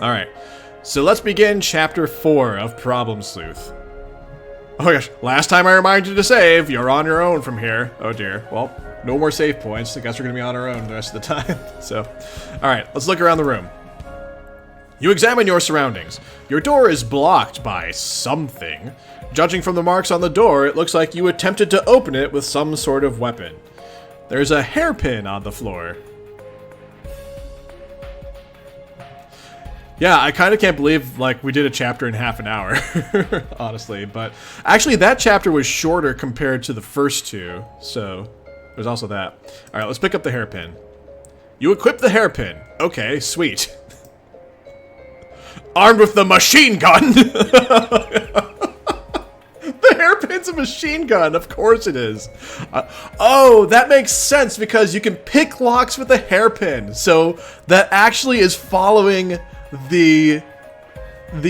Alright, so let's begin Chapter 4 of Problem Sleuth. Oh my gosh, last time I reminded you to save, you're on your own from here. Oh dear, well, no more save points. I guess we're gonna be on our own the rest of the time. So, alright, let's look around the room. You examine your surroundings. Your door is blocked by something. Judging from the marks on the door, it looks like you attempted to open it with some sort of weapon. There's a hairpin on the floor. Yeah, I kind of can't believe, like, we did a chapter in half an hour, honestly. But actually, that chapter was shorter compared to the first two, so there's also that. All right, let's pick up the hairpin. You equip the hairpin. Okay, sweet. Armed with the machine gun! The hairpin's a machine gun, of course it is. Oh, that makes sense, because you can pick locks with a hairpin. So that actually is following the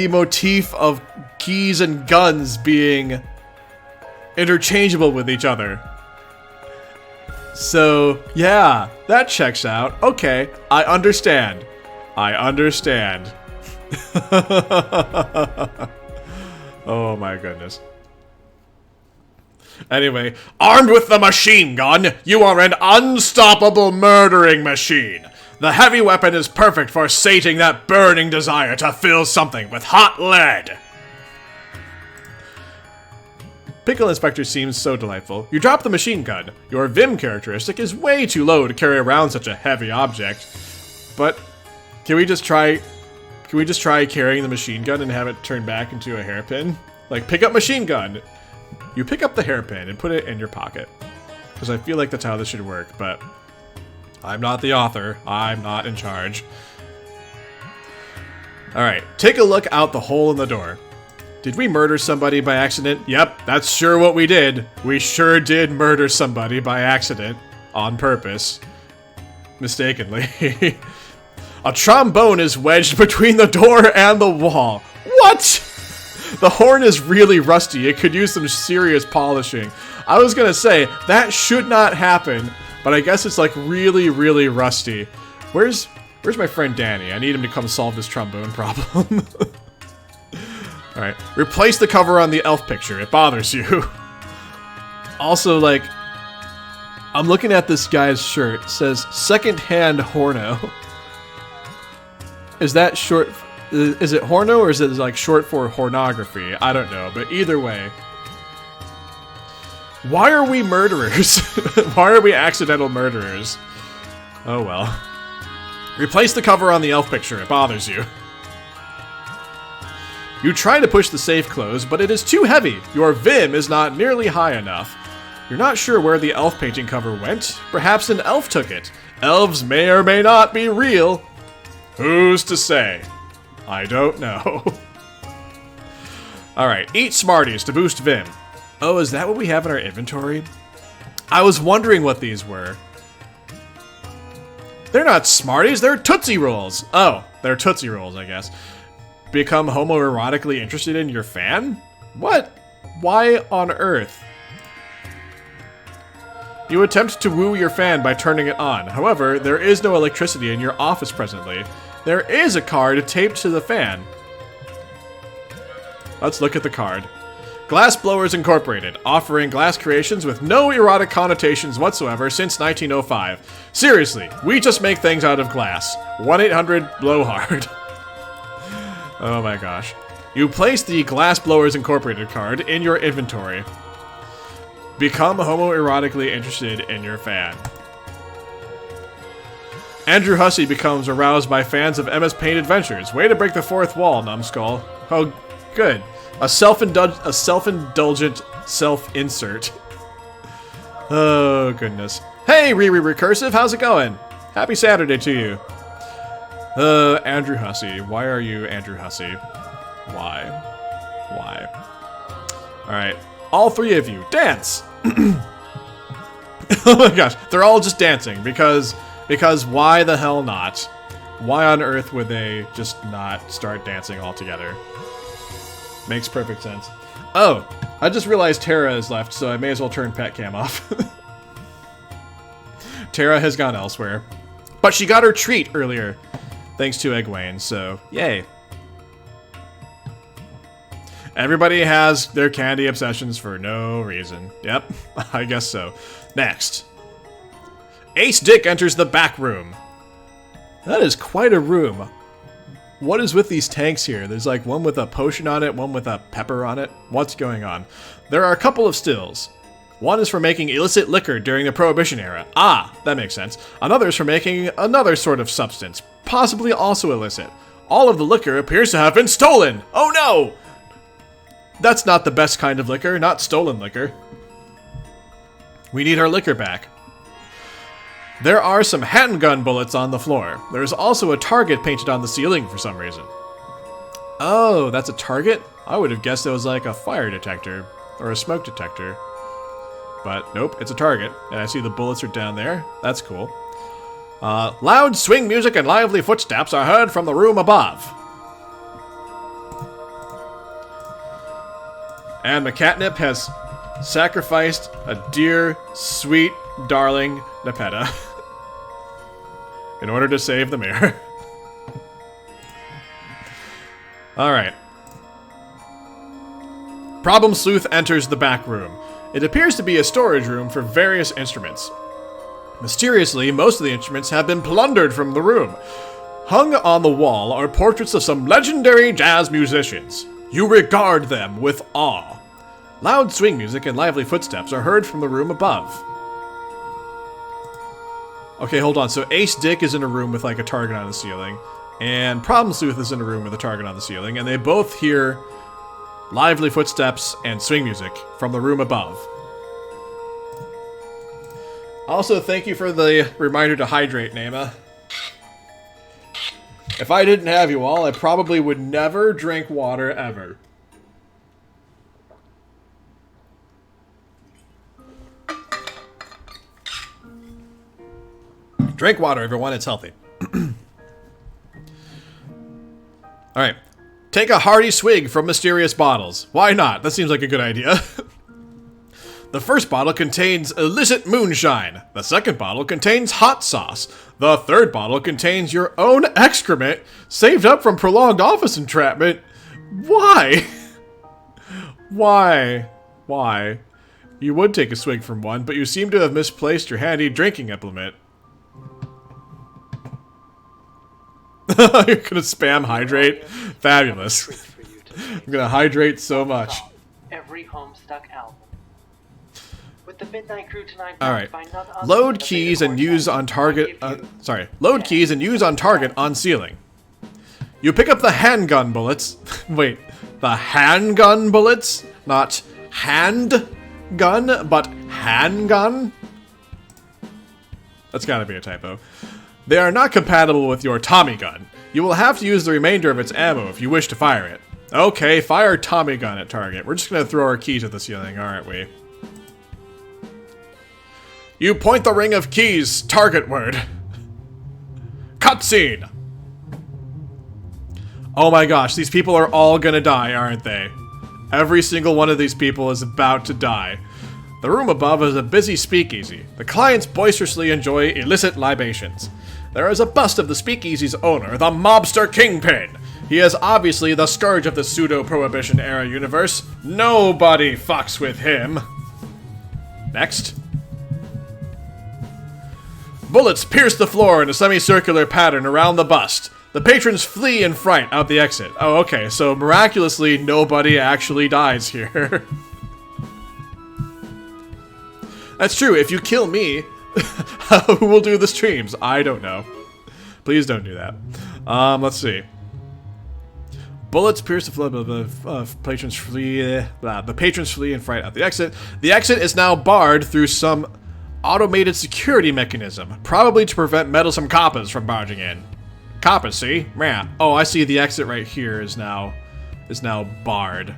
motif of keys and guns being interchangeable with each other. So, yeah, that checks out. Okay, I understand. I understand. Oh my goodness. Anyway, armed with the machine gun, you are an unstoppable murdering machine. The heavy weapon is perfect for sating that burning desire to fill something with hot lead. Pickle Inspector seems so delightful. You drop the machine gun. Your Vim characteristic is way too low to carry around such a heavy object. But can we just try carrying the machine gun and have it turn back into a hairpin? Like, pick up machine gun. You pick up the hairpin and put it in your pocket. Because I feel like that's how this should work, but I'm not the author. I'm not in charge. Alright, take a look out the hole in the door. Did we murder somebody by accident? Yep, that's sure what we did. We sure did murder somebody by accident. On purpose. Mistakenly. A trombone is wedged between the door and the wall. What? The horn is really rusty. It could use some serious polishing. I was gonna say, that should not happen, but I guess it's like really, really rusty. Where's my friend Danny? I need him to come solve this trombone problem. Alright, replace the cover on the elf picture. It bothers you. Also, like, I'm looking at this guy's shirt. It says, second-hand horno. Is that short... Is it horno, or is it like short for hornography? I don't know, but either way. Why are we murderers? Why are we accidental murderers? Oh well. Replace the cover on the elf picture. It bothers you. You try to push the safe closed, but it is too heavy. Your Vim is not nearly high enough. You're not sure where the elf painting cover went. Perhaps an elf took it. Elves may or may not be real. Who's to say? I don't know. Alright, eat Smarties to boost Vim. Oh, is that what we have in our inventory? I was wondering what these were. They're not Smarties, they're Tootsie Rolls. Oh, they're Tootsie Rolls, I guess. Become homoerotically interested in your fan? What? Why on earth? You attempt to woo your fan by turning it on. However, there is no electricity in your office presently. There is a card taped to the fan. Let's look at the card. Glass Blowers Incorporated, offering glass creations with no erotic connotations whatsoever since 1905. Seriously, we just make things out of glass. 1-800-BLOW-HARD. Oh my gosh. You place the Glass Blowers Incorporated card in your inventory. Become homoerotically interested in your fan. Andrew Hussey becomes aroused by fans of Emma's Paint Adventures. Way to break the fourth wall, numbskull. Oh, good. A self-indulgent self-insert. Oh, goodness. Hey, Riri Recursive, how's it going? Happy Saturday to you. Andrew Hussey. Why are you Andrew Hussey? Why? Alright. All three of you, dance! Oh my gosh, they're all just dancing because why the hell not? Why on earth would they just not start dancing all together? Makes perfect sense. Oh, I just realized Tara is left, so I may as well turn pet cam off. Tara has gone elsewhere. But she got her treat earlier. Thanks to Egwene, so yay. Everybody has their candy obsessions for no reason. Yep, I guess so. Next. Ace Dick enters the back room. That is quite a room. What is with these tanks here? There's like one with a potion on it, one with a pepper on it. What's going on? There are a couple of stills. One is for making illicit liquor during the Prohibition era. Ah, that makes sense. Another is for making another sort of substance, possibly also illicit. All of the liquor appears to have been stolen! Oh no! That's not the best kind of liquor, not stolen liquor. We need our liquor back. There are some handgun bullets on the floor. There's also a target painted on the ceiling for some reason. Oh, that's a target? I would have guessed it was like a fire detector or a smoke detector. But nope, it's a target. And I see the bullets are down there. That's cool. Loud swing music and lively footsteps are heard from the room above. And McCatnip has sacrificed a dear, sweet, darling Nepeta in order to save the mirror. Alright. Problem Sleuth enters the back room. It appears to be a storage room for various instruments. Mysteriously, most of the instruments have been plundered from the room. Hung on the wall are portraits of some legendary jazz musicians. You regard them with awe. Loud swing music and lively footsteps are heard from the room above. Okay, hold on. So Ace Dick is in a room with like a target on the ceiling, and Problem Sleuth is in a room with a target on the ceiling, and they both hear lively footsteps and swing music from the room above. Also, thank you for the reminder to hydrate, Nema. If I didn't have you all, I probably would never drink water ever. Drink water, everyone. It's healthy. Alright. Take a hearty swig from mysterious bottles. Why not? That seems like a good idea. The first bottle contains illicit moonshine. The second bottle contains hot sauce. The third bottle contains your own excrement saved up from prolonged office entrapment. Why? Why? You would take a swig from one, but you seem to have misplaced your handy drinking implement. You're gonna spam hydrate? Fabulous. I'm gonna hydrate so much. Every Homestuck album. With the Midnight Crew tonight. Alright. Load keys and use on target. Load keys and use on target on ceiling. You pick up the handgun bullets. Wait. The handgun bullets? Not hand gun, but handgun? That's gotta be a typo. They are not compatible with your Tommy gun. You will have to use the remainder of its ammo if you wish to fire it. Okay, fire Tommy gun at target. We're just gonna throw our keys at the ceiling, aren't we? You point the ring of keys, targetward. Cutscene! Oh my gosh, these people are all gonna die, aren't they? Every single one of these people is about to die. The room above is a busy speakeasy. The clients boisterously enjoy illicit libations. There is a bust of the speakeasy's owner, the mobster Kingpin. He is obviously the scourge of the pseudo-Prohibition era universe. Nobody fucks with him. Next. Bullets pierce the floor in a semicircular pattern around the bust. The patrons flee in fright out the exit. Oh, okay, so miraculously nobody actually dies here. That's true, if you kill me, who will do the streams? I don't know. Please don't do that. Let's see. Bullets pierce the floor, patrons flee, the patrons flee in fright out the exit. The exit is now barred through some automated security mechanism, probably to prevent meddlesome coppers from barging in. Coppers, see? Yeah. Oh, I see the exit right here is now barred.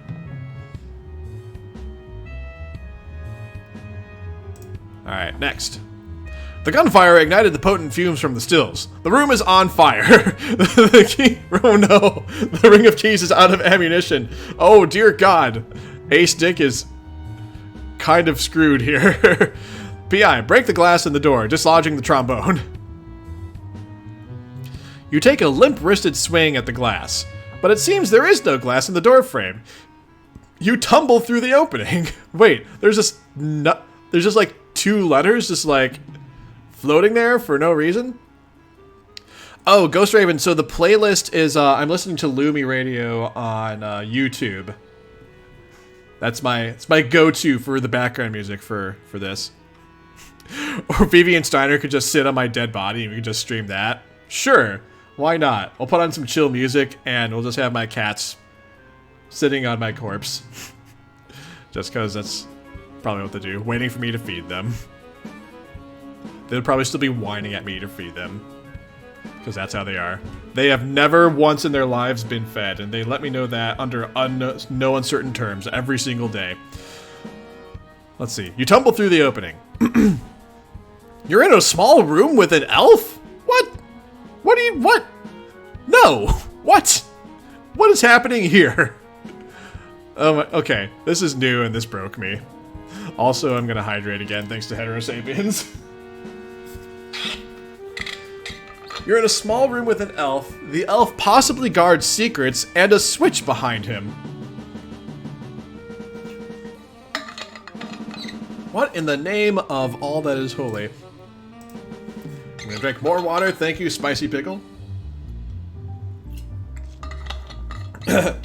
Alright, next. The gunfire ignited the potent fumes from the stills. The room is on fire. Oh no! The ring of keys is out of ammunition. Oh dear God. Ace Dick is kind of screwed here. P.I. Break the glass in the door, dislodging the trombone. You take a limp-wristed swing at the glass, but it seems there is no glass in the door frame. You tumble through the opening. Wait, there's just like 2 letters just like floating there for no reason? Oh, Ghost Raven, so the playlist is, I'm listening to Lumi Radio on YouTube. It's my go-to for the background music for this. Or Vivian Steiner could just sit on my dead body and we could just stream that. Sure, why not? I'll put on some chill music and we'll just have my cats sitting on my corpse. Just because that's probably what they do, waiting for me to feed them. They'll probably still be whining at me to feed them. Because that's how they are. They have never once in their lives been fed, and they let me know that under no uncertain terms every single day. Let's see. You tumble through the opening. You're in a small room with an elf? What? What? No! What? What is happening here? Okay. This is new and this broke me. Also, I'm gonna hydrate again thanks to Heterosapiens. You're in a small room with an elf. The elf possibly guards secrets and a switch behind him. What in the name of all that is holy? I'm gonna drink more water. Thank you, Spicy Pickle.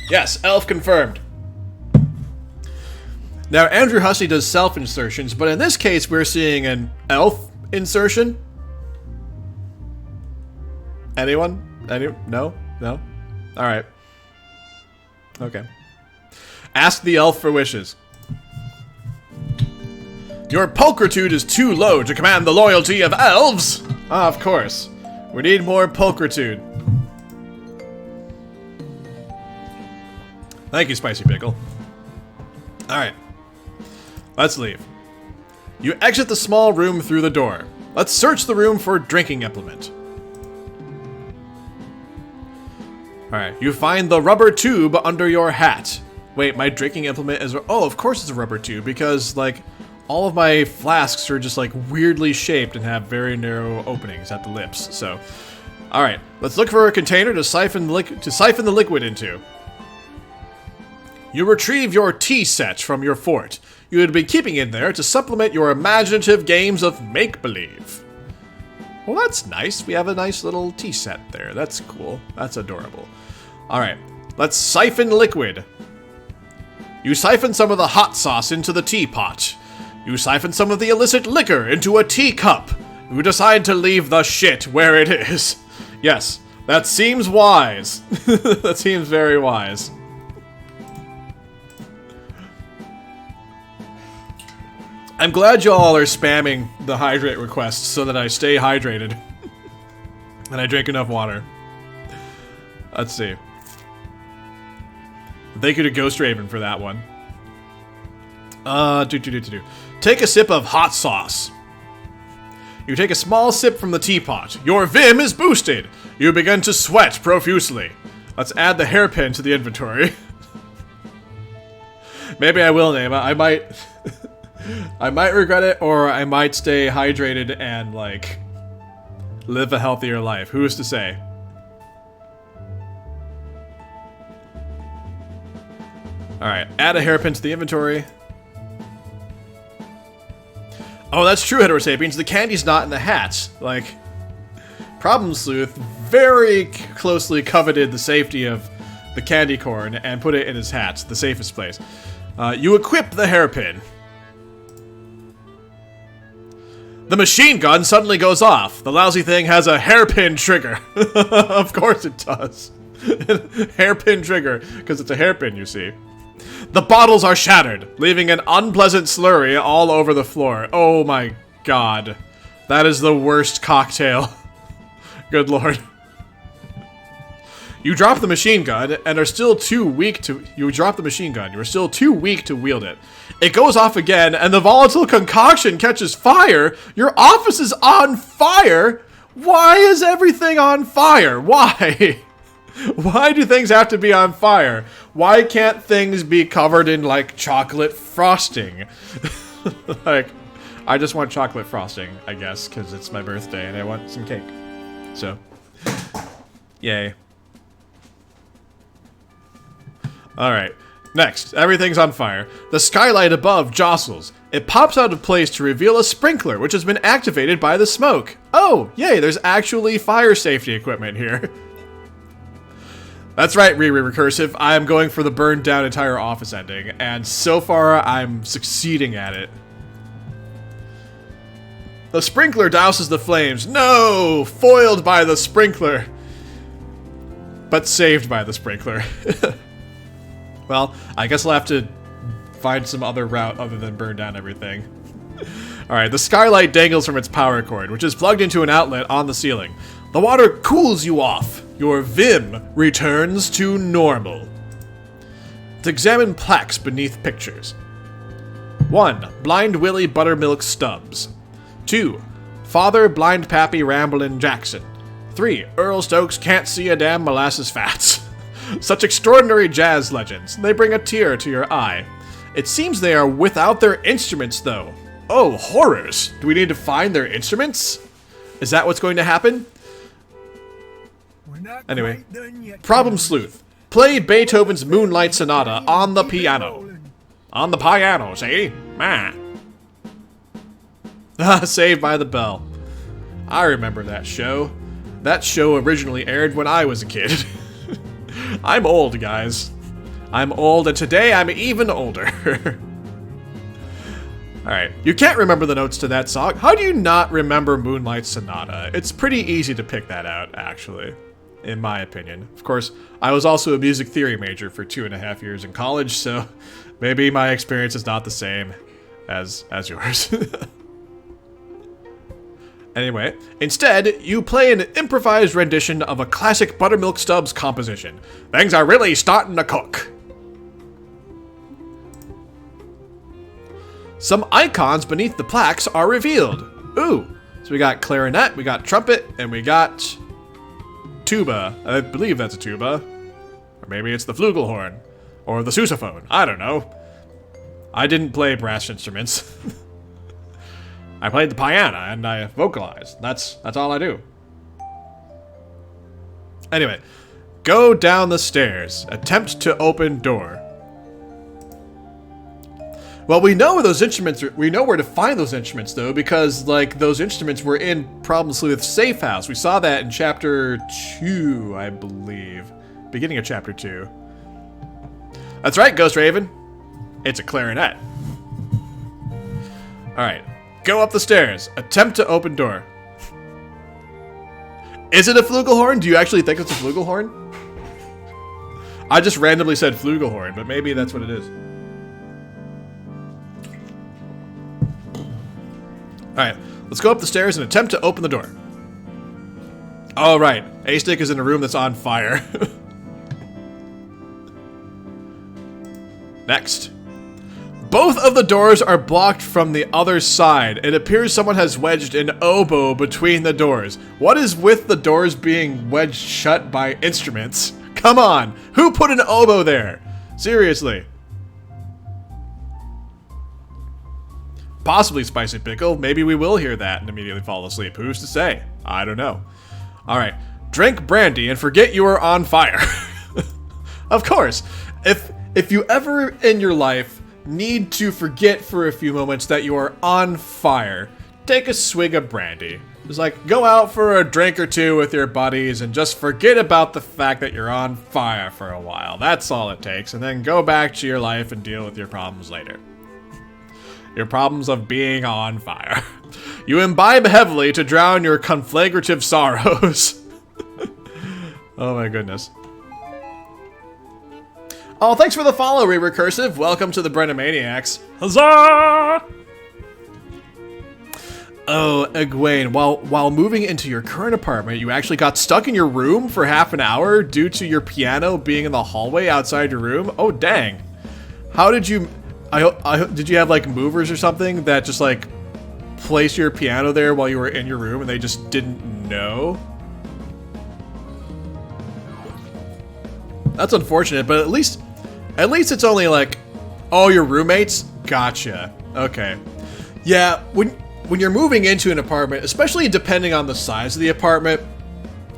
Yes, elf confirmed. Now, Andrew Hussey does self-insertions, but in this case, we're seeing an elf insertion. Anyone? No? No? Alright. Okay. Ask the elf for wishes. Your pulchritude is too low to command the loyalty of elves! Ah, of course. We need more pulchritude. Thank you, Spicy Pickle. Alright. Let's leave. You exit the small room through the door. Let's search the room for drinking implement. Alright, you find the rubber tube under your hat. Wait, my drinking implement is... Oh, of course it's a rubber tube, because, like, all of my flasks are just, like, weirdly shaped and have very narrow openings at the lips, so... Alright, let's look for a container to siphon the liquid into. You retrieve your tea set from your fort. You had been keeping it there to supplement your imaginative games of make-believe. Well, that's nice. We have a nice little tea set there. That's cool. That's adorable. Alright, let's siphon liquid. You siphon some of the hot sauce into the teapot. You siphon some of the illicit liquor into a teacup. You decide to leave the shit where it is. Yes, that seems wise. That seems very wise. I'm glad y'all are spamming the hydrate requests so that I stay hydrated. And I drink enough water. Let's see. Thank you to Ghost Raven for that one. Take a sip of hot sauce. You take a small sip from the teapot. Your vim is boosted. You begin to sweat profusely. Let's add the hairpin to the inventory. Maybe I will name it. I might... I might regret it, or I might stay hydrated and, like, live a healthier life. Who is to say? Alright, add a hairpin to the inventory. Oh, that's true, Heterosapiens. The candy's not in the hat. Like, Problem Sleuth very closely coveted the safety of the candy corn and put it in his hat, the safest place. You equip the hairpin. The machine gun suddenly goes off. The lousy thing has a hairpin trigger. Of course it does. Hairpin trigger, because it's a hairpin, you see. The bottles are shattered, leaving an unpleasant slurry all over the floor. Oh my god. That is the worst cocktail. Good lord. You drop the machine gun and are still too weak to... You drop the machine gun. You are still too weak to wield it. It goes off again, and the volatile concoction catches fire. Your office is on fire? Why is everything on fire? Why? Why do things have to be on fire? Why can't things be covered in, like, chocolate frosting? Like, I just want chocolate frosting, I guess, because it's my birthday and I want some cake. So, Yay. Alright. Next, everything's on fire. The skylight above jostles. It pops out of place to reveal a sprinkler, which has been activated by the smoke. Oh, yay, there's actually fire safety equipment here. That's right, Recursive. I am going for the burned down entire office ending, and so far I'm succeeding at it. The sprinkler douses the flames. No! Foiled by the sprinkler. But saved by the sprinkler. Well, I guess I'll have to find some other route other than burn down everything. Alright, the skylight dangles from its power cord, which is plugged into an outlet on the ceiling. The water cools you off. Your vim returns to normal. Let's examine plaques beneath pictures. 1. Blind Willie Buttermilk Stubbs. 2. Father Blind Pappy Ramblin' Jackson. 3. Earl Stokes Can't See a Damn Molasses Fats. Such extraordinary jazz legends. They bring a tear to your eye. It seems they are without their instruments, though. Oh, horrors. Do we need to find their instruments? Is that what's going to happen? Anyway, Problem Sleuth. Play Beethoven's Moonlight Sonata on the piano. On the piano, see? Man. Saved by the Bell. I remember that show. That show originally aired when I was a kid. I'm old, guys. I'm old, and today I'm even older. Alright, you can't remember the notes to that song. How do you not remember Moonlight Sonata? It's pretty easy to pick that out, actually, in my opinion. Of course, I was also a music theory major for 2.5 years in college, so maybe my experience is not the same as yours. Anyway, instead, you play an improvised rendition of a classic Buttermilk Stubbs composition. Things are really starting to cook. Some icons beneath the plaques are revealed. Ooh, so we got clarinet, we got trumpet, and we got tuba. I believe that's a tuba. Or maybe it's the flugelhorn. Or the sousaphone. I don't know. I didn't play brass instruments. I played the piano and I vocalized. That's all I do. Anyway, go down the stairs. Attempt to open door. Well, we know where those instruments are. We know where to find those instruments, though, because, like, those instruments were in Problem Sleuth's safe house. We saw that in Chapter 2, I believe. Beginning of Chapter 2. That's right, Ghost Raven. It's a clarinet. Alright. Go up the stairs. Attempt to open door. Is it a flugelhorn? Do you actually think it's a flugelhorn? I just randomly said flugelhorn, but maybe that's what it is. Alright, let's go up the stairs and attempt to open the door. Alright, A-Stick is in a room that's on fire. Next. Both of the doors are blocked from the other side. It appears someone has wedged an oboe between the doors. What is with the doors being wedged shut by instruments? Come on, who put an oboe there? Seriously. Possibly Spicy Pickle. Maybe we will hear that and immediately fall asleep. Who's to say? I don't know. Alright, drink brandy and forget you are on fire. Of course, if you ever in your life need to forget for a few moments that you are on fire, take a swig of brandy. Just like, go out for a drink or two with your buddies and just forget about the fact that you're on fire for a while. That's all it takes. And then go back to your life and deal with your problems later. Your problems of being on fire. You imbibe heavily to drown your conflagrative sorrows. Oh my goodness. Oh, thanks for the follow, Recursive. Welcome to the Brennomaniacs. Huzzah! Oh, Egwene, while moving into your current apartment, you actually got stuck in your room for half an hour due to your piano being in the hallway outside your room? Oh, dang. How did you... did you have, like, movers or something that just, like, place your piano there while you were in your room and they just didn't know? That's unfortunate, but at least it's only like, oh, your roommates? Gotcha. Okay. Yeah, when you're moving into an apartment, especially depending on the size of the apartment,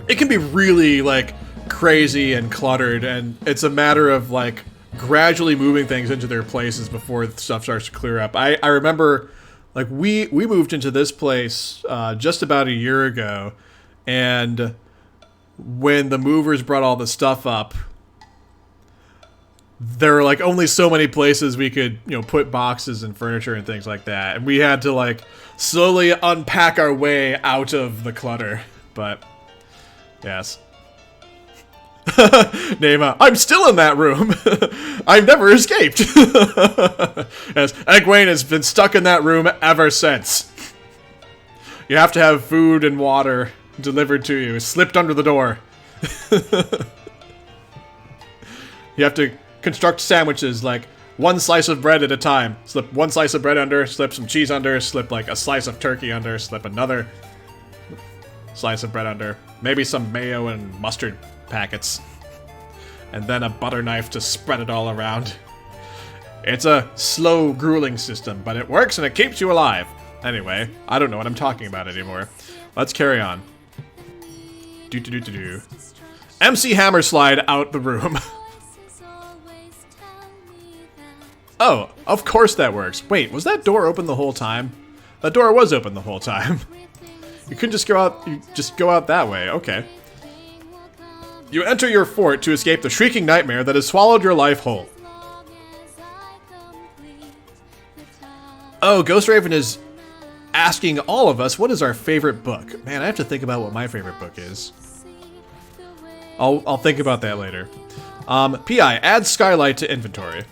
it can be really, like, crazy and cluttered, and it's a matter of, like, gradually moving things into their places before stuff starts to clear up. I remember, like, we moved into this place just about a year ago, and when the movers brought all the stuff up, there were, like, only so many places we could, you know, put boxes and furniture and things like that, and we had to, like, slowly unpack our way out of the clutter. But yes. Nema, I'm still in that room. I've never escaped. Yes, Egwene has been stuck in that room ever since. You have to have food and water delivered to you. It's slipped under the door. You have to construct sandwiches, like, one slice of bread at a time. Slip one slice of bread under, slip some cheese under, slip, like, a slice of turkey under, slip another slice of bread under. Maybe some mayo and mustard packets. And then a butter knife to spread it all around. It's a slow, grueling system, but it works and it keeps you alive. Anyway, I don't know what I'm talking about anymore. Let's carry on. Do. MC Hammerslide out the room. Oh, of course that works. Wait, was that door open the whole time? That door was open the whole time. You couldn't just go out. You just go out that way. Okay. You enter your fort to escape the shrieking nightmare that has swallowed your life whole. Oh, Ghost Raven is asking all of us what is our favorite book. Man, I have to think about what my favorite book is. I'll think about that later. PI, add skylight to inventory.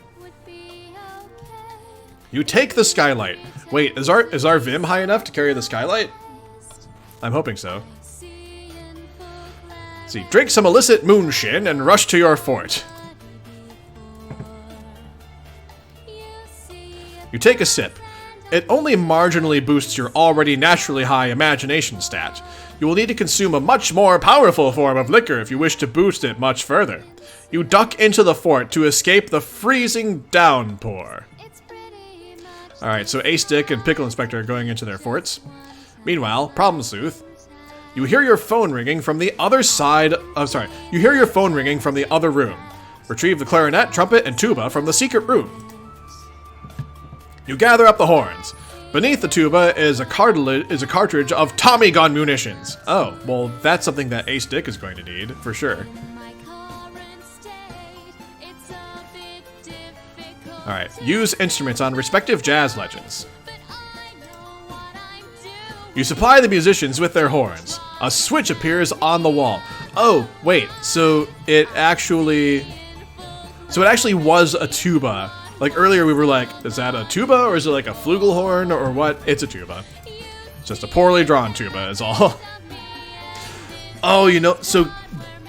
You take the skylight. Wait, is our Vim high enough to carry the skylight? I'm hoping so. Let's see, drink some illicit moonshin and rush to your fort. You take a sip. It only marginally boosts your already naturally high imagination stat. You will need to consume a much more powerful form of liquor if you wish to boost it much further. You duck into the fort to escape the freezing downpour. Alright, so Ace Dick and Pickle Inspector are going into their forts. Meanwhile, Problem Sleuth. You hear your phone ringing from the other side of... You hear your phone ringing from the other room. Retrieve the clarinet, trumpet, and tuba from the secret room. You gather up the horns. Beneath the tuba is a cartridge of Tommy gun munitions. Oh, well, that's something that Ace Dick is going to need, for sure. Alright, use instruments on respective jazz legends. You supply the musicians with their horns. A switch appears on the wall. Oh, wait, so it actually was a tuba. Like earlier we were like, is that a tuba or is it like a flugelhorn or what? It's a tuba. It's just a poorly drawn tuba is all. Oh, you know, so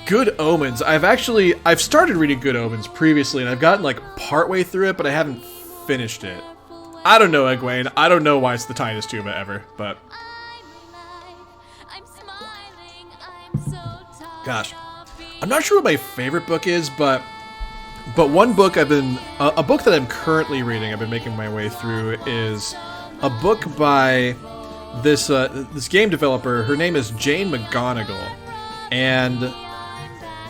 Good Omens. I've started reading Good Omens previously and I've gotten like partway through it, but I haven't finished it. I don't know, Egwene. I don't know why it's the tiniest tuba ever, but... Gosh. I'm not sure what my favorite book is, but one book a book that I'm currently reading, I've been making my way through, is a book by this game developer. Her name is Jane McGonigal, and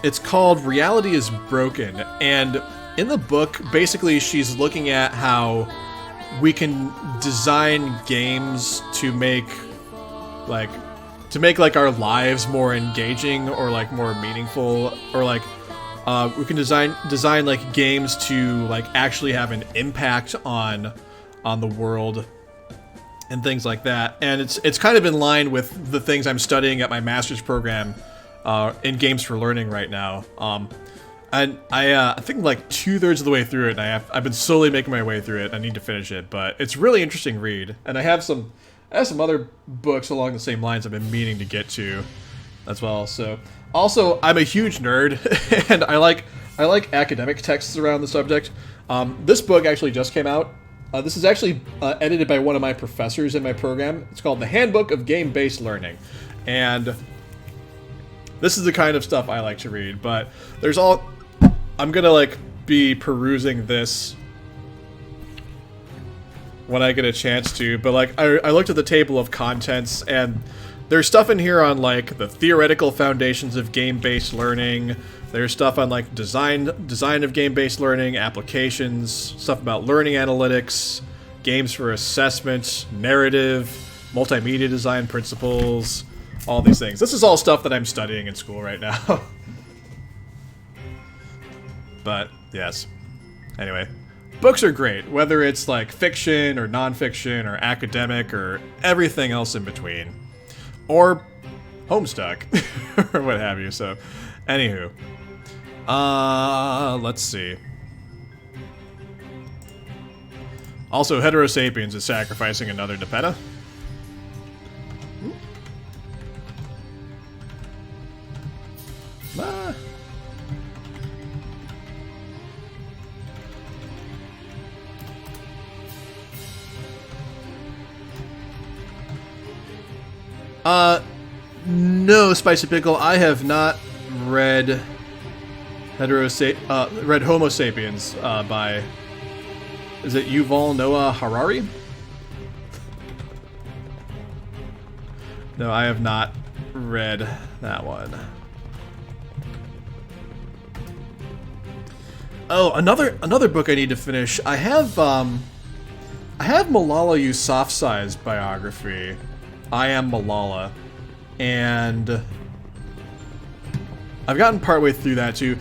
it's called Reality is Broken. And in the book, basically, she's looking at how we can design games to make our lives more engaging or like more meaningful, or like we can design like games to like actually have an impact on the world and things like that. And it's kind of in line with the things I'm studying at my master's program in games for learning right now. And I think like 2/3 of the way through it, and I've been slowly making my way through it. I need to finish it, but it's a really interesting read. And I have some other books along the same lines I've been meaning to get to as well. So also, I'm a huge nerd, and I like academic texts around the subject. This book actually just came out. This is actually edited by one of my professors in my program. It's called The Handbook of Game-Based Learning, and this is the kind of stuff I like to read. But I'm gonna like be perusing this when I get a chance to, but like I looked at the table of contents, and there's stuff in here on, like, the theoretical foundations of game-based learning. There's stuff on, like, design of game-based learning, applications, stuff about learning analytics, games for assessment, narrative, multimedia design principles, all these things. This is all stuff that I'm studying in school right now. But, yes. Anyway. Books are great, whether it's like fiction or nonfiction or academic or everything else in between. Or Homestuck, or what have you, so anywho. Let's see. Also, Heterosapiens is sacrificing another Depena. No, Spicy Pickle, I have not read read Homo Sapiens by, is it Yuval Noah Harari? No, I have not read that one. Oh, another book I need to finish. I have Malala Yousafzai's biography, I Am Malala, and I've gotten partway through that too.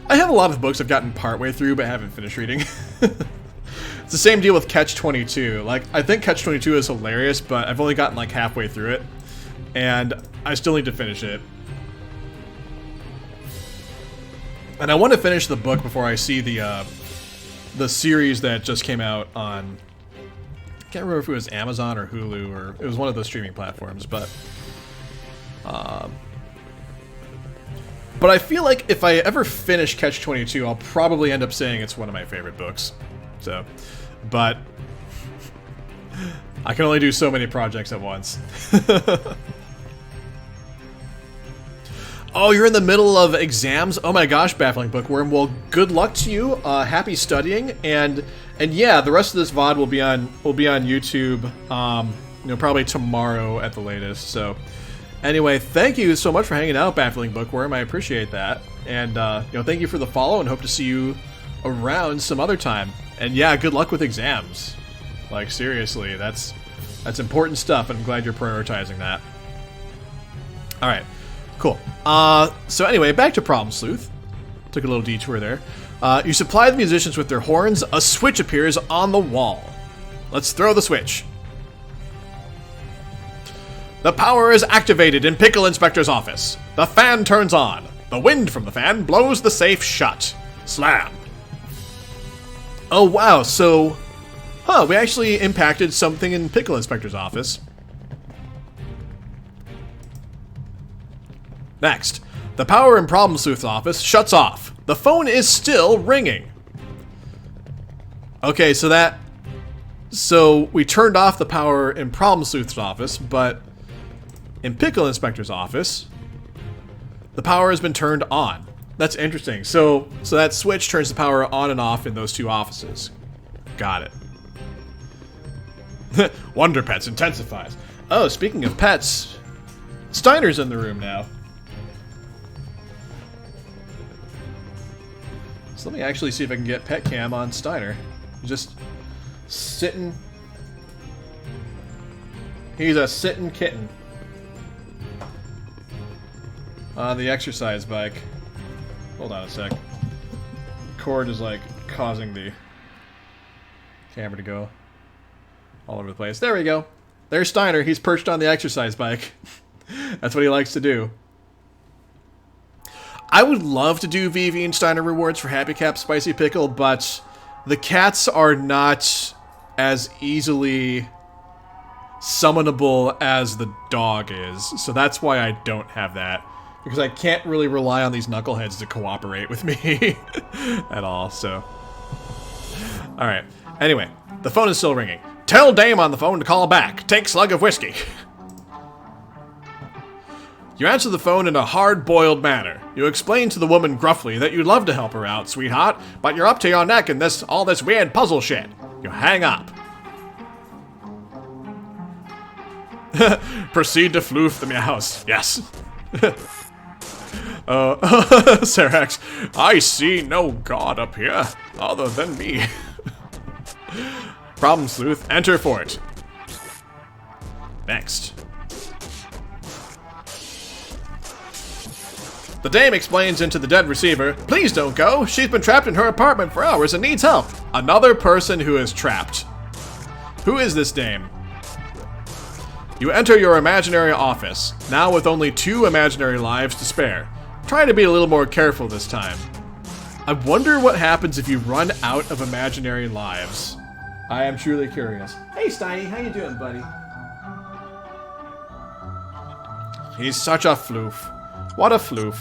I have a lot of books I've gotten partway through but haven't finished reading. It's the same deal with Catch-22. Like, I think Catch-22 is hilarious, but I've only gotten like halfway through it, and I still need to finish it. And I want to finish the book before I see the series that just came out on, I can't remember if it was Amazon or Hulu, or it was one of those streaming platforms, but I feel like if I ever finish Catch-22, I'll probably end up saying it's one of my favorite books. So, but I can only do so many projects at once. Oh, you're in the middle of exams? Oh my gosh, Baffling Bookworm. Well, good luck to you. Happy studying, and yeah, the rest of this VOD will be on YouTube. You know, probably tomorrow at the latest. So, anyway, thank you so much for hanging out, Baffling Bookworm. I appreciate that, and you know, thank you for the follow, and hope to see you around some other time. And yeah, good luck with exams. Like, seriously, that's important stuff, and I'm glad you're prioritizing that. All right. Cool. So anyway, back to Problem Sleuth. Took a little detour there. You supply the musicians with their horns. A switch appears on the wall. Let's throw the switch. The power is activated in Pickle Inspector's office. The fan turns on. The wind from the fan blows the safe shut. Slam. Oh wow, so... Huh, we actually impacted something in Pickle Inspector's office. Next, the power in Problem Sleuth's office shuts off. The phone is still ringing. Okay, so we turned off the power in Problem Sleuth's office, but in Pickle Inspector's office, the power has been turned on. That's interesting. So that switch turns the power on and off in those two offices. Got it. Wonder Pets intensifies. Oh, speaking of pets, Steiner's in the room now. So let me actually see if I can get pet cam on Steiner. Just sitting. He's a sitting kitten on the exercise bike. Hold on a sec. Cord is like causing the camera to go all over the place. There we go. There's Steiner. He's perched on the exercise bike. That's what he likes to do. I would love to do VV and Steiner rewards for Happy Cap Spicy Pickle, but the cats are not as easily summonable as the dog is, so that's why I don't have that, because I can't really rely on these knuckleheads to cooperate with me at all, so. Alright, anyway, the phone is still ringing. Tell Dame on the phone to call back. Take slug of whiskey. You answer the phone in a hard-boiled manner. You explain to the woman gruffly that you'd love to help her out, sweetheart, but you're up to your neck in all this weird puzzle shit. You hang up. Proceed to floof the meows. Yes. Serax, I see no god up here other than me. Problem Sleuth, enter fort. Next. The dame explains into the dead receiver, please don't go. She's been trapped in her apartment for hours and needs help. Another person who is trapped. Who is this dame? You enter your imaginary office, now with only 2 imaginary lives to spare. Try to be a little more careful this time. I wonder what happens if you run out of imaginary lives. I am truly curious. Hey Steiny, how you doing, buddy? He's such a floof. What a floof.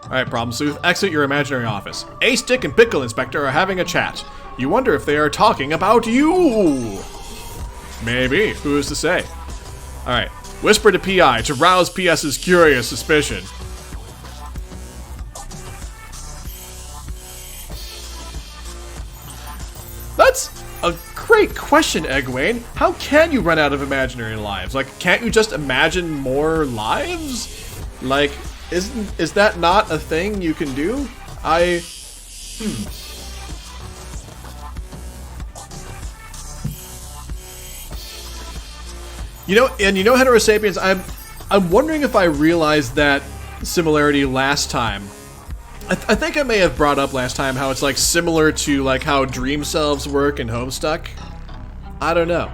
Alright, Problem Sleuth, exit your imaginary office. Ace, Dick, and Pickle Inspector are having a chat. You wonder if they are talking about you! Maybe, who is to say? Alright, whisper to PI to rouse PS's curious suspicion. That's a great question, Egwene. How can you run out of imaginary lives? Like, can't you just imagine more lives? Like, is that not a thing you can do? You know, Heterosapiens, I'm wondering if I realized that similarity last time. I think I may have brought up last time how it's like similar to like how dream selves work in Homestuck. I don't know.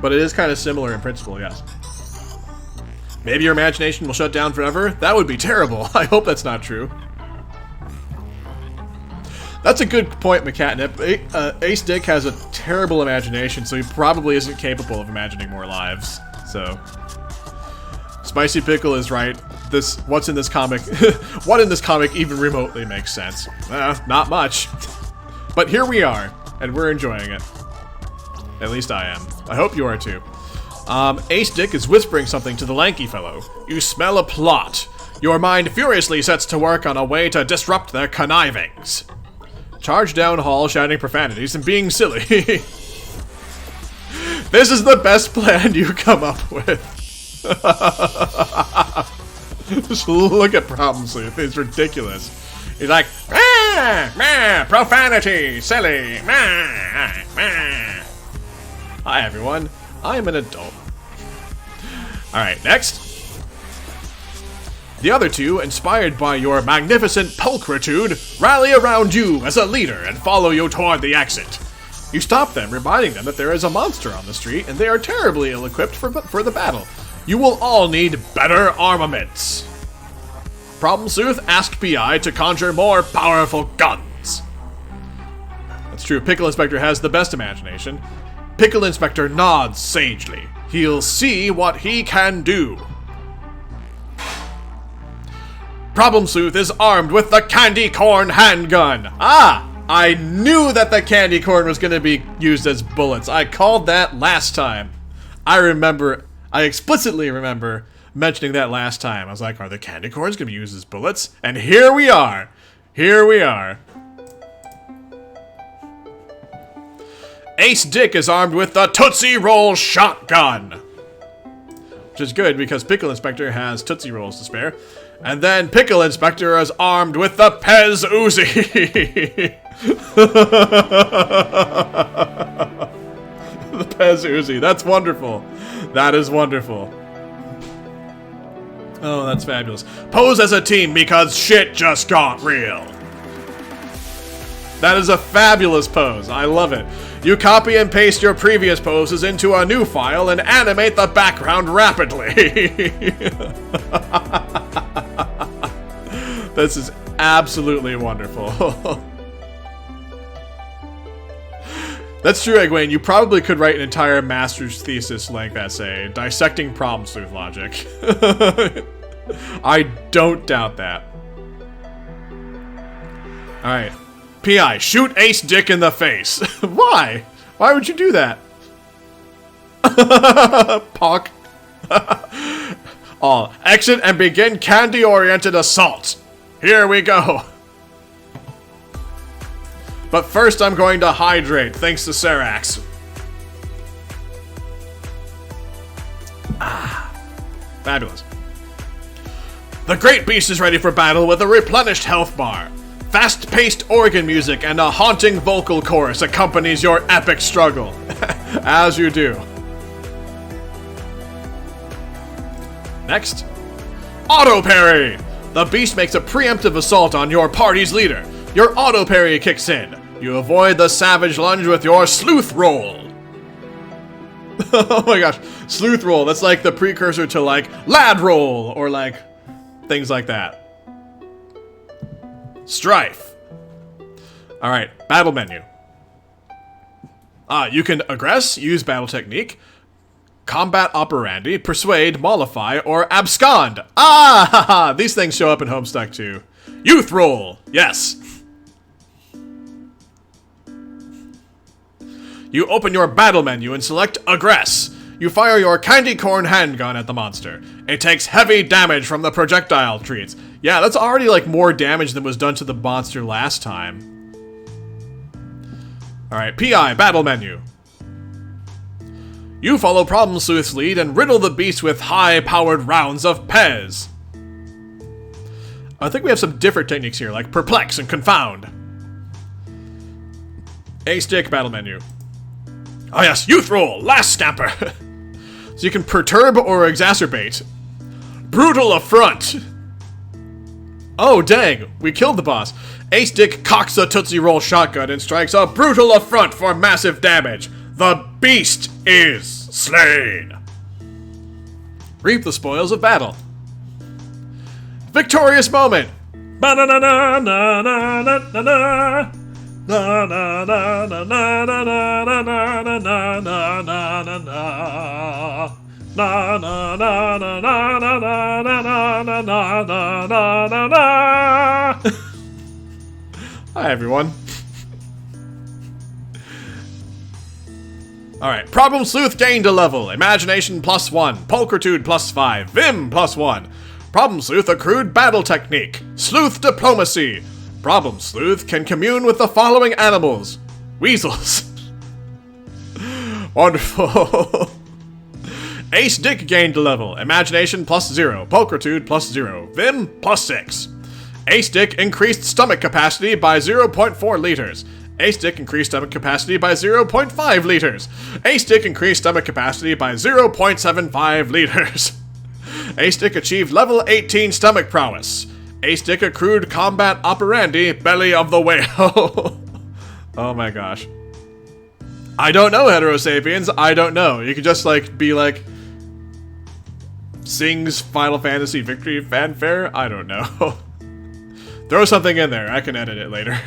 But it is kind of similar in principle, yes. Maybe your imagination will shut down forever? That would be terrible. I hope that's not true. That's a good point, McCatnip. Ace Dick has a terrible imagination, so he probably isn't capable of imagining more lives. So, Spicy Pickle is right. What's in this comic? What in this comic even remotely makes sense? Not much. But here we are, and we're enjoying it. At least I am. I hope you are too. Ace Dick is whispering something to the lanky fellow. You smell a plot. Your mind furiously sets to work on a way to disrupt their connivings. Charge down hall shouting profanities and being silly. This is the best plan you come up with. Just look at Problem Sleuth. It's ridiculous. He's like, profanity, silly, Hi everyone, I'm an adult. Alright, next. The other 2, inspired by your magnificent pulchritude, rally around you as a leader and follow you toward the exit. You stop them, reminding them that there is a monster on the street and they are terribly ill-equipped for the battle. You will all need better armaments. Problem Sleuth, ask PI to conjure more powerful guns. That's true, Pickle Inspector has the best imagination. Pickle Inspector nods sagely. He'll see what he can do. Problem Sleuth is armed with the candy corn handgun. I knew that the candy corn was going to be used as bullets. I called that last time. I explicitly remember mentioning that last time. I was like, are the candy corns going to be used as bullets? And here we are. Here we are. Ace Dick is armed with the Tootsie Roll shotgun. Which is good because Pickle Inspector has Tootsie Rolls to spare. And then Pickle Inspector is armed with the Pez Uzi. The Pez Uzi. That's wonderful. That is wonderful. Oh, that's fabulous. Pose as a team because shit just got real. That is a fabulous pose. I love it. You copy and paste your previous poses into a new file and animate the background rapidly. This is absolutely wonderful. That's true, Egwene. You probably could write an entire master's thesis length essay dissecting Problem Sleuth logic. I don't doubt that. Alright. P.I. Shoot Ace Dick in the face. Why? Why would you do that? Pock. All exit and begin candy-oriented assault. Here we go. But first I'm going to hydrate, thanks to Serax. Fabulous. The Great Beast is ready for battle with a replenished health bar. Fast-paced organ music and a haunting vocal chorus accompanies your epic struggle. As you do. Next. Auto Parry! The Beast makes a preemptive assault on your party's leader. Your Auto Parry kicks in. You avoid the savage lunge with your Sleuth Roll. Oh my gosh. Sleuth Roll, that's like the precursor to like Lad Roll or like things like that. Strife. Alright, battle menu. You can aggress, use battle technique, combat operandi, persuade, mollify, or abscond. These things show up in Homestuck too. Youth roll, yes. You open your battle menu and select aggress. You fire your candy corn handgun at the monster. It takes heavy damage from the projectile treats. Yeah, that's already like more damage than was done to the monster last time. Alright, PI, battle menu. You follow Problem Sleuth's lead and riddle the beast with high-powered rounds of Pez. I think we have some different techniques here, like perplex and confound. A-stick, battle menu. Oh yes, youth roll, last scamper. So you can perturb or exacerbate. Brutal affront. Oh dang, we killed the boss. A-stick cocks a Tootsie Roll shotgun and strikes a brutal affront for massive damage. The beast is slain. Reap the spoils of battle. Victorious moment. Hi everyone. Alright, Problem Sleuth gained a level. Imagination +1, Pulchritude +5, Vim +1. Problem Sleuth accrued battle technique. Sleuth diplomacy. Problem Sleuth can commune with the following animals. Weasels. Wonderful. Ace Dick gained a level. Imagination +0, Pulchritude +0, Vim +6. Ace Dick increased stomach capacity by 0.4 liters. Ace Dick increased stomach capacity by 0.5 liters. Ace Dick increased stomach capacity by 0.75 liters. Ace Dick achieved level 18 stomach prowess. Ace Dick accrued combat operandi, belly of the whale. Oh my gosh. I don't know, Heterosapiens. I don't know. You could just like be like sings Final Fantasy Victory fanfare. I don't know. Throw something in there. I can edit it later.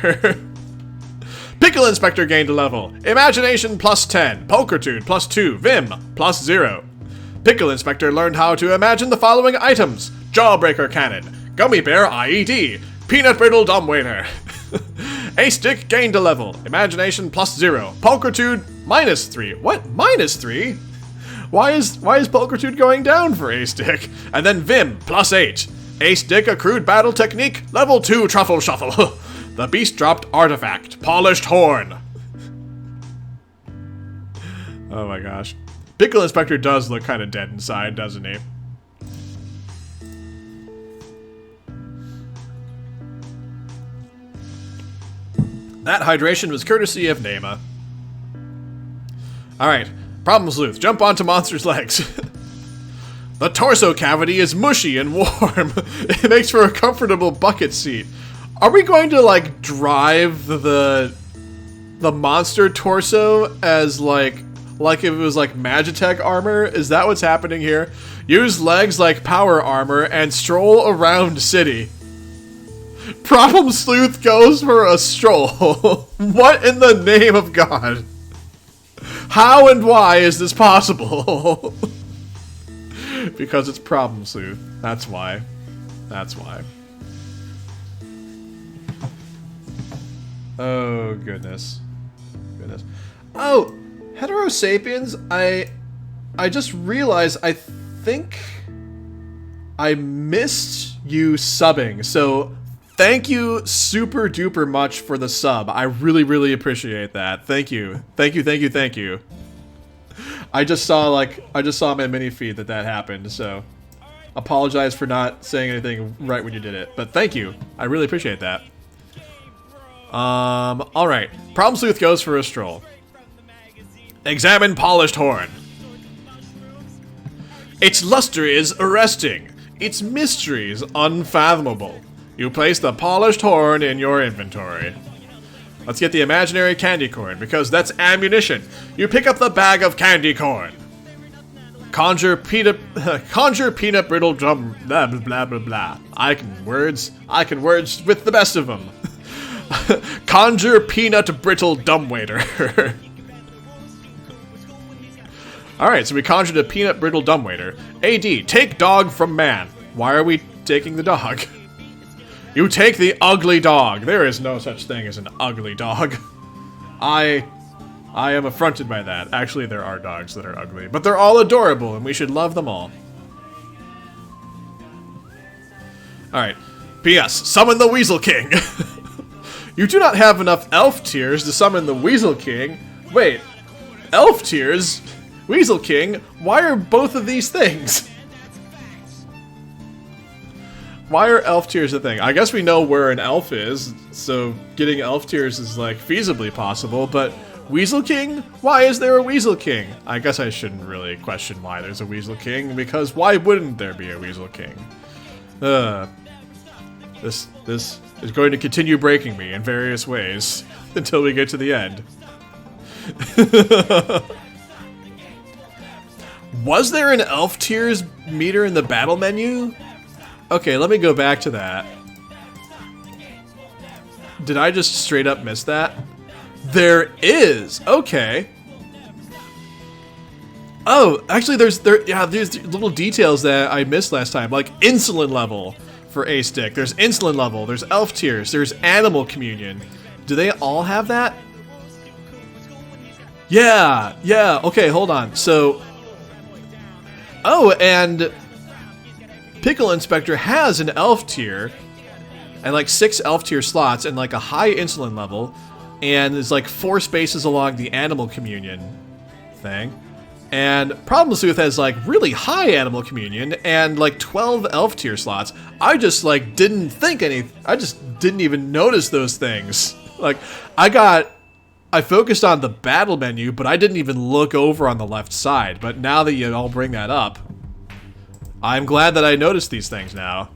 Pickle Inspector gained a level. Imagination +10, Pulchritude +2, Vim +0. Pickle Inspector learned how to imagine the following items. Jawbreaker Cannon, Gummy Bear IED, Peanut Brittle Dumbwaiter. Ace Dick gained a level. Imagination +0, Pulchritude -3. What? -3? Why is Pulchritude going down for Ace Dick? And then Vim +8. Ace Dick accrued battle technique, level 2 truffle shuffle. The beast dropped artifact, polished horn. Oh my gosh. Pickle Inspector does look kind of dead inside, doesn't he? That hydration was courtesy of Nema. Alright, Problem Sleuth, jump onto monster's legs. The torso cavity is mushy and warm. It makes for a comfortable bucket seat. Are we going to, like, drive the monster torso as, like if it was, like, Magitech armor? Is that what's happening here? Use legs like power armor and stroll around city. Problem Sleuth goes for a stroll. What in the name of God? How and why is this possible? Because it's Problem Sleuth. That's why. That's why. Oh, goodness. Goodness. Oh, Heterosapiens, I just realized I think I missed you subbing. So, Thank you super duper much for the sub. I really, really appreciate that. Thank you. Thank you, thank you, thank you. I just saw on my mini feed that happened, so apologize for not saying anything right when you did it. But thank you. I really appreciate that. Alright. Problem Sleuth goes for a stroll. Examine polished horn. Its luster is arresting. Its mystery is unfathomable. You place the polished horn in your inventory. Let's get the imaginary candy corn, because that's ammunition. You pick up the bag of candy corn. Conjure peanut brittle drum, blah, blah, blah, blah, blah. I can words with the best of them. Conjure peanut brittle dumbwaiter. Alright, so we conjured a peanut brittle dumbwaiter. AD, take dog from man. Why are we taking the dog? You take the ugly dog. There is no such thing as an ugly dog. I am affronted by that. Actually, there are dogs that are ugly, but they're all adorable, and we should love them all. Alright. P.S. Summon the Weasel King. You do not have enough elf tears to summon the Weasel King. Wait. Elf tears? Weasel King? Why are both of these things? Why are elf tears a thing? I guess we know where an elf is, so getting elf tears is, like, feasibly possible, but Weasel King? Why is there a Weasel King? I guess I shouldn't really question why there's a Weasel King, because why wouldn't there be a Weasel King? This is going to continue breaking me in various ways until we get to the end. Was there an elf tears meter in the battle menu? Okay, let me go back to that. Did I just straight up miss that? There is! Okay. Oh, actually there's little details that I missed last time, like insulin level for A stick. There's insulin level, there's elf tears, there's animal communion. Do they all have that? Yeah, okay, hold on. So, oh, and Pickle Inspector has an elf tier, and like 6 elf tier slots, and like a high insulin level, and there's like 4 spaces along the animal communion thing. And Problem Sleuth has like really high animal communion and like 12 elf tier slots. I just like didn't think I just didn't even notice those things. Like I focused on the battle menu, but I didn't even look over on the left side. But now that you all bring that up, I'm glad that I noticed these things now.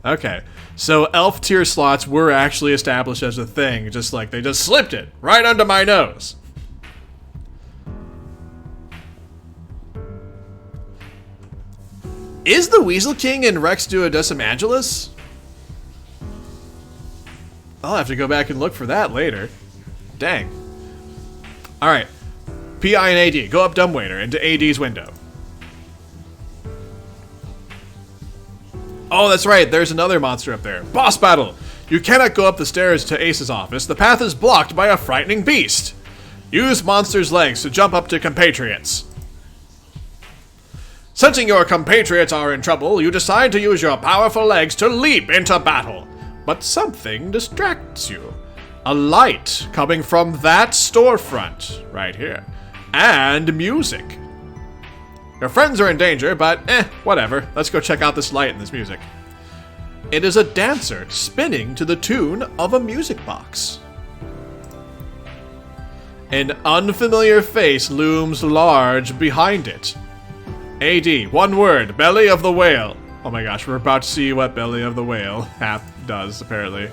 Okay, so elf tier slots were actually established as a thing, just like they just slipped it right under my nose. Is the Weasel King in Rex Duodecimangelus? I'll have to go back and look for that later. Dang. Alright. PI and AD, go up dumbwaiter into AD's window. Oh, that's right, there's another monster up there. Boss battle! You cannot go up the stairs to Ace's office. The path is blocked by a frightening beast. Use monster's legs to jump up to compatriots. Sensing your compatriots are in trouble, you decide to use your powerful legs to leap into battle. But something distracts you. A light coming from that storefront, right here. And music. Your friends are in danger, but whatever. Let's go check out this light and this music. It is a dancer spinning to the tune of a music box. An unfamiliar face looms large behind it. AD, one word, belly of the whale. Oh my gosh, we're about to see what belly of the whale does, apparently.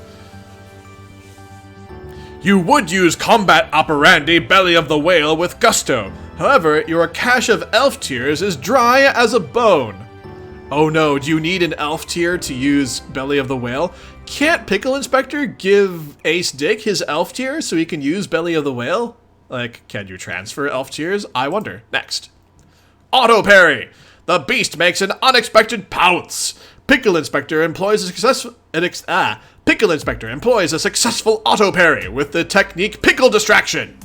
You would use combat operandi belly of the whale with gusto. However, your cache of elf tears is dry as a bone. Oh no, do you need an elf tier to use belly of the whale? Can't Pickle Inspector give Ace Dick his elf tier so he can use belly of the whale? Like, can you transfer elf tiers? I wonder. Next. Auto parry! The beast makes an unexpected pounce. Pickle Inspector employs a successful auto parry with the technique Pickle Distraction.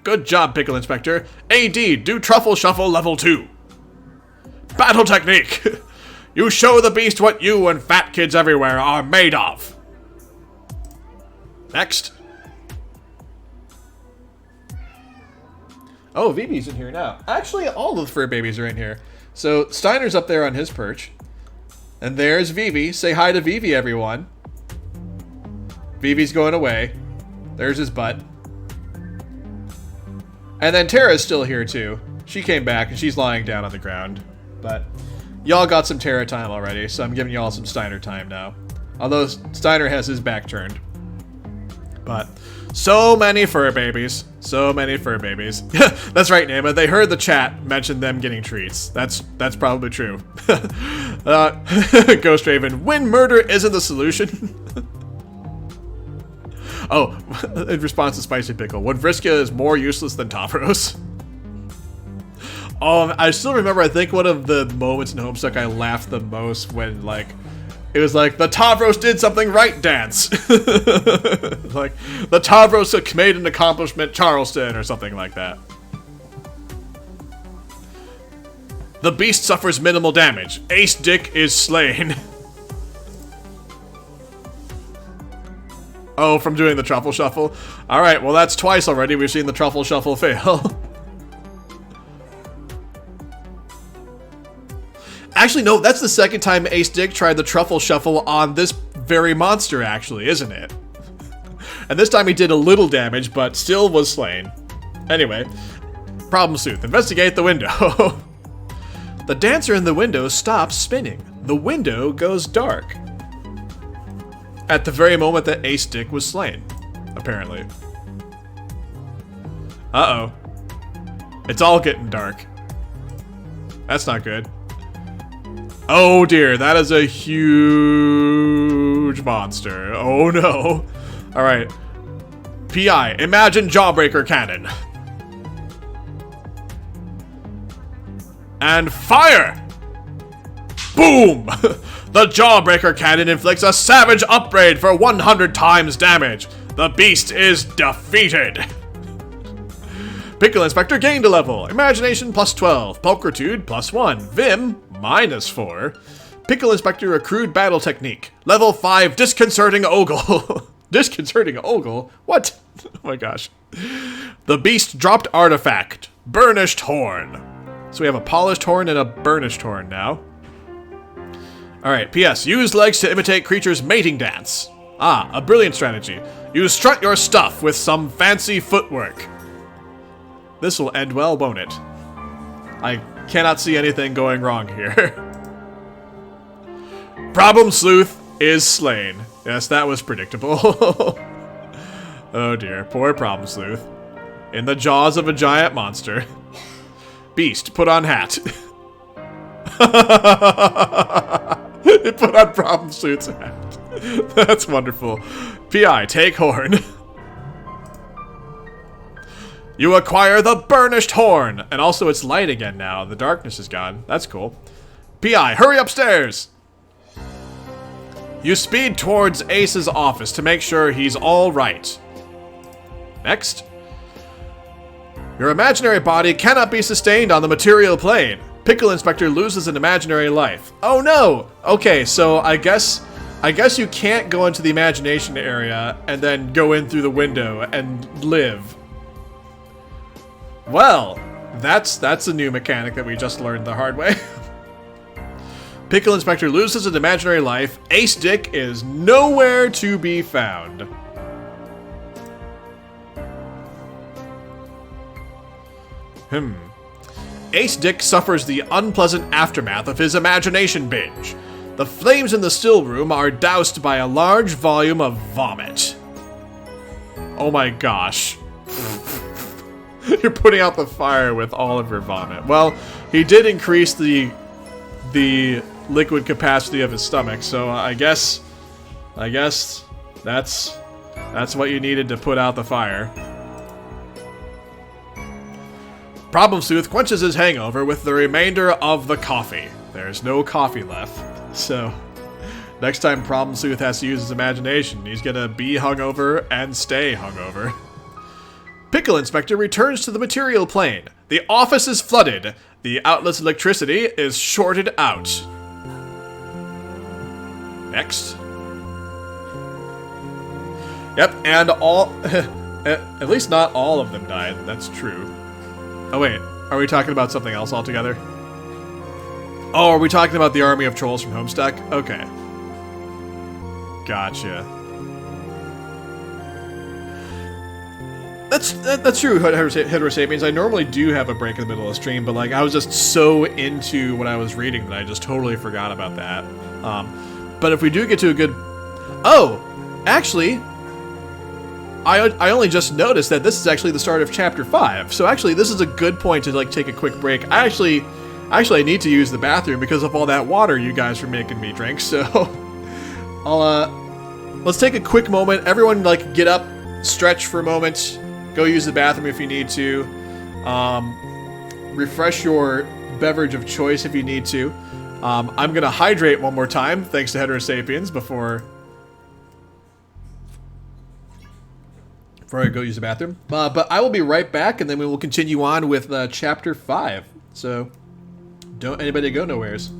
Good job, Pickle Inspector. AD, do Truffle Shuffle level 2. Battle technique. You show the beast what you and fat kids everywhere are made of. Next. Oh, Vivi's in here now. Actually, all of the fur babies are in here. So, Steiner's up there on his perch. And there's Vivi. Say hi to Vivi, everyone. Vivi's going away. There's his butt. And then Tara's still here, too. She came back, and she's lying down on the ground. But y'all got some Tara time already, so I'm giving y'all some Steiner time now. Although Steiner has his back turned. But so many fur babies. So many fur babies. That's right, Nema. They heard the chat mention them getting treats. That's probably true. Ghost Raven, when murder isn't the solution. Oh, in response to Spicy Pickle, when Vriska is more useless than Tavros. I still remember, I think one of the moments in Homestuck I laughed the most when, like, it was like, the Tavros did something right dance. Like, the Tavros made an accomplishment Charleston or something like that. The beast suffers minimal damage. Ace Dick is slain. Oh, from doing the truffle shuffle? Alright, well that's twice already we've seen the truffle shuffle fail. Actually, no, that's the second time Ace Dick tried the truffle shuffle on this very monster, actually, isn't it? And this time he did a little damage, but still was slain. Anyway, Problem Sleuth. Investigate the window. The dancer in the window stops spinning. The window goes dark. At the very moment that Ace Dick was slain, apparently. Uh-oh. It's all getting dark. That's not good. Oh dear, that is a huge monster. Oh no. Alright. PI, imagine Jawbreaker Cannon. And fire! Boom! The Jawbreaker Cannon inflicts a savage upgrade for 100 times damage. The beast is defeated. Pickle Inspector gained a level. Imagination plus 12. Pulchritude plus 1. Vim minus 4. Pickle Inspector accrued battle technique. Level 5 disconcerting ogle. Disconcerting ogle? What? Oh my gosh. The beast dropped artifact. Burnished horn. So we have a polished horn and a burnished horn now. Alright, P.S. Use legs to imitate creatures' mating dance. Ah, a brilliant strategy. You strut your stuff with some fancy footwork. This will end well, won't it? I cannot see anything going wrong here. Problem Sleuth is slain. Yes, that was predictable. Oh dear, poor Problem Sleuth. In the jaws of a giant monster. Beast, put on hat. It put on Problem Sleuth's hat. That's wonderful. P.I., take horn. You acquire the burnished horn! And also it's light again now. The darkness is gone. That's cool. P.I., hurry upstairs! You speed towards Ace's office to make sure he's all right. Next. Your imaginary body cannot be sustained on the material plane. Pickle Inspector loses an imaginary life. Oh no! Okay, so I guess you can't go into the imagination area and then go in through the window and live. Well, that's a new mechanic that we just learned the hard way. Pickle Inspector loses an imaginary life. Ace Dick is nowhere to be found. Ace Dick suffers the unpleasant aftermath of his imagination binge. The flames in the still room are doused by a large volume of vomit. Oh my gosh. You're putting out the fire with all of your vomit. Well, he did increase the liquid capacity of his stomach, so I guess that's what you needed to put out the fire. Problem Sleuth quenches his hangover with the remainder of the coffee. There's no coffee left, so next time Problem Sleuth has to use his imagination, he's gonna be hungover and stay hungover. Pickle Inspector returns to the material plane. The office is flooded. The outlet's electricity is shorted out. Next. Yep, and all... at least not all of them died. That's true. Oh, wait. Are we talking about something else altogether? Oh, are we talking about the army of trolls from Homestuck? Okay. Gotcha. That's true, Heterosapiens. I normally do have a break in the middle of the stream, but like I was just so into what I was reading that I just totally forgot about that. But if we do get to a good... Oh! Actually, I only just noticed that this is actually the start of Chapter 5. So actually, this is a good point to like take a quick break. Actually, I need to use the bathroom because of all that water you guys were making me drink, so... let's take a quick moment. Everyone, like, get up, stretch for a moment, go use the bathroom if you need to. Refresh your beverage of choice if you need to. I'm gonna hydrate one more time, thanks to Heterosapiens, before I go use the bathroom. But I will be right back, and then we will continue on with Chapter 5. So, don't anybody go nowheres.